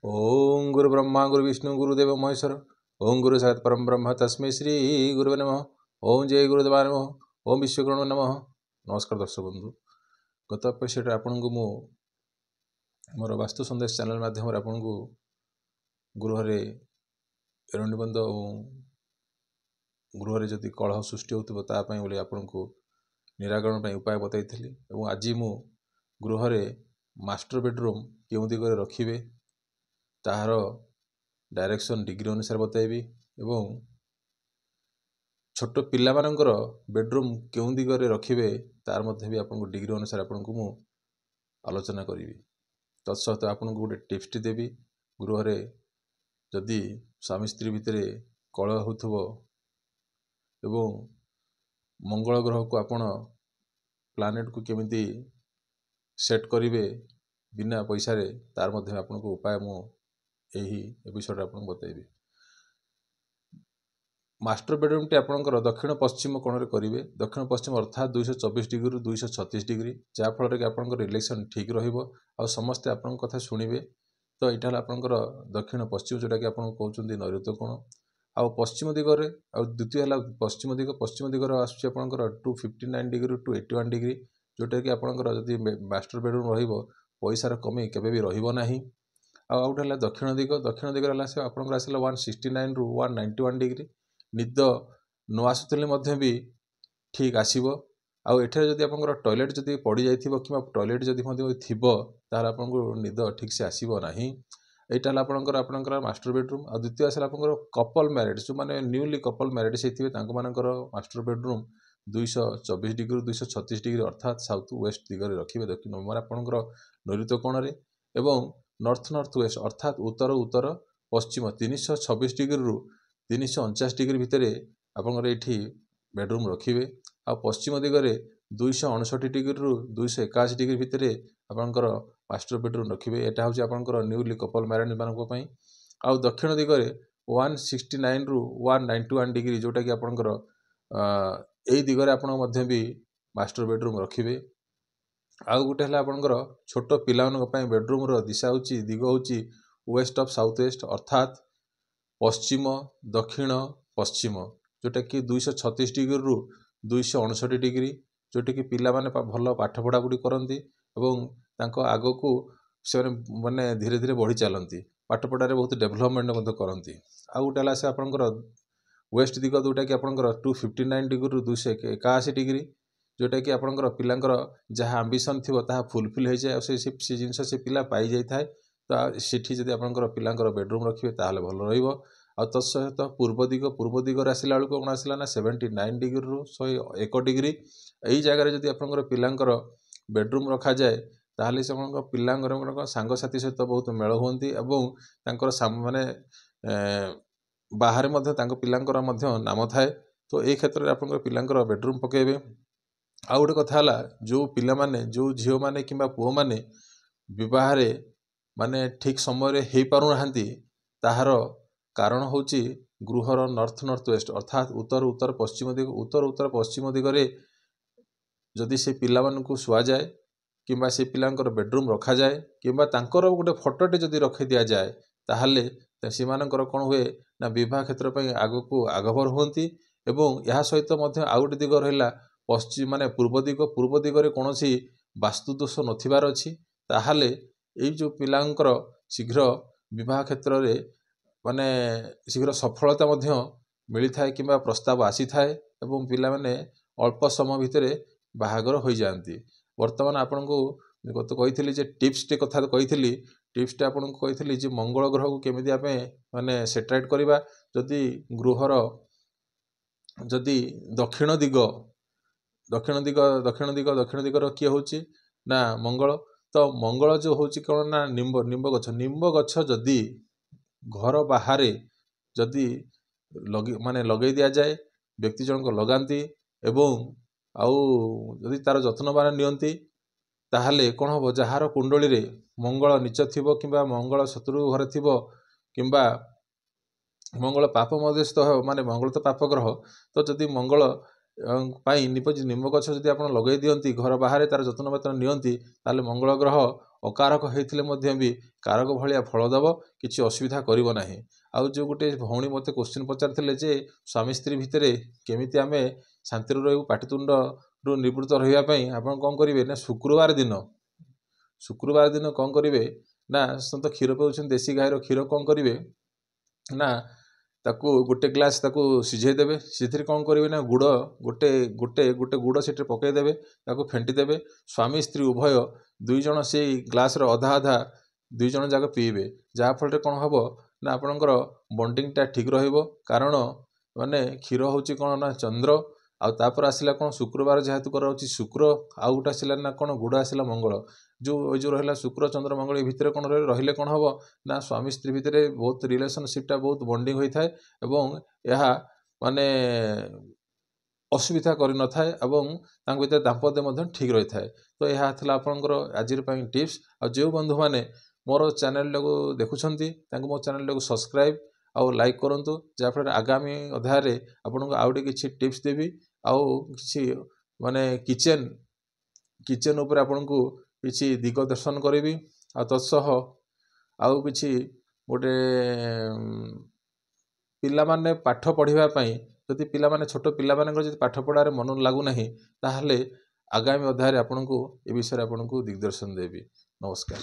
ओं गुरु ब्रह्मा गुरु विष्णु गुरुदेव महेश्वर ओं गुरु साक्षात् परम ब्रह्म तस्मै श्री गुरुवे नमः। ओं जय गुरुदेवा नमः। ओं विश्वकर्मा नमः। नमस्कार दर्शक बंधु, गत एपिसोड आपन को मो मोर वास्तु संदेश चैनल माध्यम आपन को गृह एरंडीबंध और गृह जदि कलह सृष्टि होता बोले आपन को निराकरण उपाय बताई। आज मु गृह मास्टर बेडरूम क्यों दिगरे रखिए ताହାର डायरेक्शन डिग्री अनुसार बताइबी एवं छोट पिला मानकर बेडरूम क्यों दिगरे रखिए तार मध्य भी आपन डिग्री अनुसार आपन को मु आलोचना करी। तत्सत आपन को गोटे टिप्स देवी। गृह जदि स्वामी स्त्री भितर कलह होथबो एवं मंगल ग्रह को आपन प्लानेट को केमिति सेट करिवे बिना पैसा रे तार मध्य आपन को उपाय मु यही एपिसोड आपन बताइबी। मास्टर बेडरूम टी आपनकर दक्षिण पश्चिम कोण रे करिवे। दक्षिण पश्चिम अर्थात 224 डिग्री रु 236 डिग्री, जा फल रे आपनकर रिलेशन ठीक रहिबो आ समस्त आपन कथा सुनिबे। तो इटा आपनकर दक्षिण पश्चिम जोटा कि आपन कहउचंदी नैऋत्य कोण आ पश्चिम दिगरे आ द्वितीय हला पश्चिम दिगर आसुची आपनकर 259 डिग्री टू 81 डिग्री, जोटा कि आपनकर जदि मास्टर बेडरूम रहिबो पैसा र कमी केबे भी रहिबो नाही। आउट है दक्षिण दिगर से आपंकर आसला 169 रु 191 डिग्री। निद न आसुले भी ठीक आसो। आठे जदि आप टॉयलेट जदि पड़ जाइए कि टॉयलेट जदि थो तार आप निद ठीक से आसो ना। यहाँ आपंकर मास्टर बेडरूम। आ द्वितीय आसला आप कपल मैरिड जो मैंने न्यूली कपल मैरिड होते मानकर मास्टर बेडरूम 224 डिग्री 236 डिग्री अर्थात साउथ वेस्ट दिगरे रखिए दक्षिण मैंने आपंकर नैऋत्य कोण एवं नॉर्थ वेस्ट अर्थात उत्तर उत्तर पश्चिम 326 डिग्री रु 349 डिग्री भितर आपंकर ये बेडरूम रखिए। आ पश्चिम दिगरे 259 डिग्री रु 281 डिग्री भितर आपंकर मास्टर बेडरूम रखिए। यहाँ हूँ आपंकर न्यूली कपल मैरिड मानी। आ दक्षिण दिगरे 169 रु 191 डिग्री जोटा कि आपंकर यही दिगरे आपण भी मास्टर बेडरूम रखिए। आउ गोटे है आपंकर छोट पिला बेडरूम रो दिशा होची दिग होची वेस्ट ऑफ साउथ वेस्ट अर्थात पश्चिम दक्षिण पश्चिम, जोटा कि 236 डिग्री रु 259 डिग्री, जोटा कि पिला माने भल पाठ पढ़ा पढ़ी करती और आग को से माने धीरे धीरे बढ़ी चलती पाठ पढ़ारे बहुत डेभलपमेंट करती। आउ गोटे है आपंकर वेस्ट दिग जोटा कि आपंकर 259 डिग्री रु 281 डिग्री, जोटा कि आपंकर पिलांकर जहाँ आंबिशन थी फुलफिल हो जाए से जिनस से पिला पाई जाए। तो सेठी जदि आपंकर पिलांकर बेडरूम रखिए ताहले भल रहिबो। आ तत्सहित पूर्व दिगर आसला बेलू कौन आसला ना 79 डिग्री रु 101 डिग्री। यही जगह जदि आपंकर पिलांकर बेडरूम रखा जाए ताहले से पिलांकर सांगसाथी सहित बहुत मेल हुंती एवं माने बाहर पिलांकर नाम थाए। तो ये क्षेत्र में आपंकर पिलांकर बेडरूम पकेबे। आउ गोटे कथा है जो पिला माने जो झील मैंने कि पुओ मैंने बह माने ठीक समय हो पारु नाहांती ताहार कारण होची गृहर नॉर्थ वेस्ट अर्थात उत्तर उत्तर पश्चिम दिगरे जदि से पिला मानकु सुआ जाए किंबा से पिलांकर बेडरूम रखा जाए किंबा तांकर गोटे फोटोटे जदि रखी दिया जाए ताहले सेमानकर कौन हुए ना विवाह क्षेत्र पर आग को आगभर हुंती। एवं यह सहित आउ गोटे दिग रहा पश्चिम माने पूर्व दिगरे कौन सी वास्तु दोष नथिबार अछि ताहले एई जो पिलांकर शीघ्र विवाह क्षेत्र रे माने शीघ्र सफलता मिली थाए किंबा प्रस्ताव आसी थाए एवं पिला माने अल्प समय भितर बाहागर हो जाती। वर्तमान आपन को गत कही जे टिप्स टे कथा कही टिप्स टे आपन को कही जे मंगल ग्रह को केमिति आपे माने सेटराइट करबा। जदि गृहर जदि दक्षिण दिगर किए होची ना मंगल। तो मंगल जो होची कौन ना निम्ब गछ जदि घर बाहर जदि माने लगे दिया जाए व्यक्ति जनक लगाती एवं आउ जदि तार जत्नवान नियंती ताहले कौन हम जार कुंडली रे मंगल नीच थिबो किंबा मंगल शत्रु घर थिबो किंबा मंगल पाप मध्यस्थ माने मंगल तो पाप ग्रह। तो जदि मंगल निम्ब गछ जदि आप लगे दियंती घर बाहर तार जत्न नियंती ताले मंगल ग्रह ଅକାରକ ହେଇଥିଲେ ମଧ୍ୟ ବି କାରକ ଭଳିଆ ଫଳ ଦେବ, କିଛି ଅସୁବିଧା କରିବ ନାହିଁ। ଆଉ ଯେଉଁ ଗୋଟେ ଭଉଣୀ ମୋତେ କ୍ୱେଶ୍ଚିନ୍ ପଚାରିଥିଲେ ଯେ ସ୍ୱାମୀ ସ୍ତ୍ରୀ ଭିତରେ କେମିତି ଆମେ ଶାନ୍ତିରେ ରହିବୁ, ପାଟିତୁଣ୍ଡରୁ ନିବୃତ୍ତ ରହିବା ପାଇଁ ଆପଣ କ'ଣ କରିବେ ନା ଶୁକ୍ରବାର ଦିନ କ'ଣ କରିବେ ନା ତ କ୍ଷୀର ପିଉଛନ୍ତି, ଦେଶୀ ଗାଈର କ୍ଷୀର କ'ଣ କରିବେ ନା ତାକୁ ଗୋଟେ ଗ୍ଲାସ୍ ତାକୁ ସିଝେଇ ଦେବେ। ସେଥିରେ କ'ଣ କରିବେ ନା ଗୁଡ଼ ଗୋଟେ ଗୁଡ଼ ସେଥିରେ ପକାଇଦେବେ, ତାକୁ ଫେଣ୍ଟି ଦେବେ। ସ୍ୱାମୀ ସ୍ତ୍ରୀ ଉଭୟ 2 ଜଣ ସେଇ ଗ୍ଲାସ୍ର ଅଧା ଅଧା 2 ଜଣ ଯାକ ପିଇବେ। ଯାହାଫଳରେ କ'ଣ ହେବ ନା ଆପଣଙ୍କର ବଣ୍ଡିଂଟା ଠିକ୍ ରହିବ। କାରଣ ମାନେ କ୍ଷୀର ହେଉଛି କ'ଣ ନା ଚନ୍ଦ୍ର, ଆଉ ତାପରେ ଆସିଲା କ'ଣ ଶୁକ୍ରବାର ଯେହେତୁ କରାହେଉଛି ଶୁକ୍ର, ଆଉ ଗୋଟେ ଆସିଲା ନା କ'ଣ ଗୁଡ଼ ଆସିଲା ମଙ୍ଗଳ। ଯେଉଁ ରହିଲା ଶୁକ୍ର ଚନ୍ଦ୍ର ମଙ୍ଗଳ ଏ ଭିତରେ କ'ଣ ରହିଲେ କ'ଣ ହେବ ନା ସ୍ୱାମୀ ସ୍ତ୍ରୀ ଭିତରେ ବହୁତ ରିଲେସନସିପ୍ଟା ବହୁତ ବଣ୍ଡିଂ ହୋଇଥାଏ ଏବଂ ଏହା ମାନେ ଅସୁବିଧା କରିନଥାଏ ଏବଂ ତାଙ୍କ ଭିତରେ ଦାମ୍ପତ୍ୟ ମଧ୍ୟ ଠିକ୍ ରହିଥାଏ। ତ ଏହା ଥିଲା ଆପଣଙ୍କର ଆଜିର ପାଇଁ ଟିପ୍ସ। ଆଉ ଯେଉଁ ବନ୍ଧୁମାନେ ମୋର ଚ୍ୟାନେଲଟାକୁ ଦେଖୁଛନ୍ତି ତାଙ୍କୁ ମୋ ଚ୍ୟାନେଲଟାକୁ ସବସ୍କ୍ରାଇବ୍ ଆଉ ଲାଇକ୍ କରନ୍ତୁ, ଯାହାଫଳରେ ଆଗାମୀ ଅଧ୍ୟାୟରେ ଆପଣଙ୍କୁ ଆଉ ଟିକେ କିଛି ଟିପ୍ସ ଦେବି, ଆଉ କିଛି ମାନେ କିଚେନ୍ ଉପରେ ଆପଣଙ୍କୁ କିଛି ଦିଗ ଦର୍ଶନ କରିବି। ଆଉ ତତ୍ସହ ଆଉ କିଛି ଗୋଟେ ପିଲାମାନେ ପାଠ ପଢ଼ିବା ପାଇଁ, ଯଦି ଛୋଟ ପିଲାମାନଙ୍କର ଯଦି ପାଠ ପଢ଼ାରେ ମନ ଲାଗୁନାହିଁ, ତାହେଲେ ଆଗାମୀ ଅଧ୍ୟାୟରେ ଆପଣଙ୍କୁ ଏ ବିଷୟରେ ଆପଣଙ୍କୁ ଦିଗଦର୍ଶନ ଦେବି। ନମସ୍କାର।